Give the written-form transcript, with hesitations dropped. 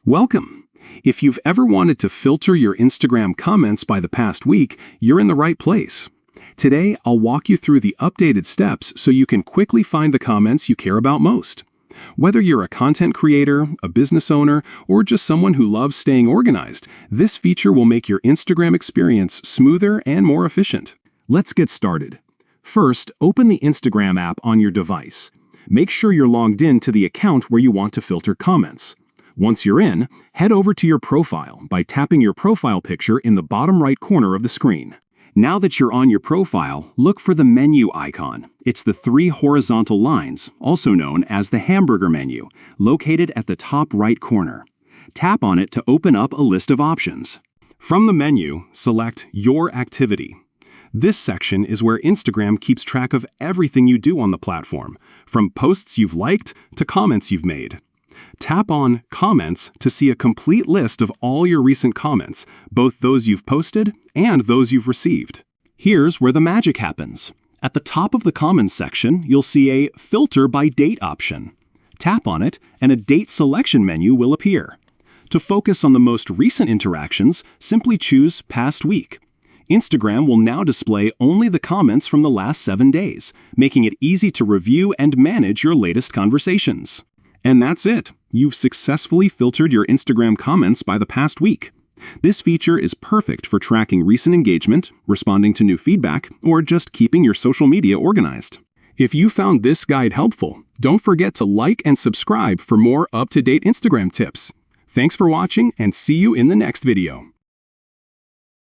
Welcome! If you've ever wanted to filter your Instagram comments by the past week, you're in the right place. Today, I'll walk you through the updated steps so you can quickly find the comments you care about most. Whether you're a content creator, a business owner, or just someone who loves staying organized, this feature will make your Instagram experience smoother and more efficient. Let's get started. First, open the Instagram app on your device. Make sure you're logged in to the account where you want to filter comments. Once you're in, head over to your profile by tapping your profile picture in the bottom right corner of the screen. Now that you're on your profile, look for the menu icon. It's the three horizontal lines, also known as the hamburger menu, located at the top right corner. Tap on it to open up a list of options. From the menu, select Your Activity. This section is where Instagram keeps track of everything you do on the platform, from posts you've liked to comments you've made. Tap on Comments to see a complete list of all your recent comments, both those you've posted and those you've received. Here's where the magic happens. At the top of the Comments section, you'll see a Filter by Date option. Tap on it, and a date selection menu will appear. To focus on the most recent interactions, simply choose Past Week. Instagram will now display only the comments from the last 7 days, making it easy to review and manage your latest conversations. And that's it. You've successfully filtered your Instagram comments by the past week. This feature is perfect for tracking recent engagement, responding to new feedback, or just keeping your social media organized. If you found this guide helpful, don't forget to like and subscribe for more up-to-date Instagram tips. Thanks for watching, and see you in the next video.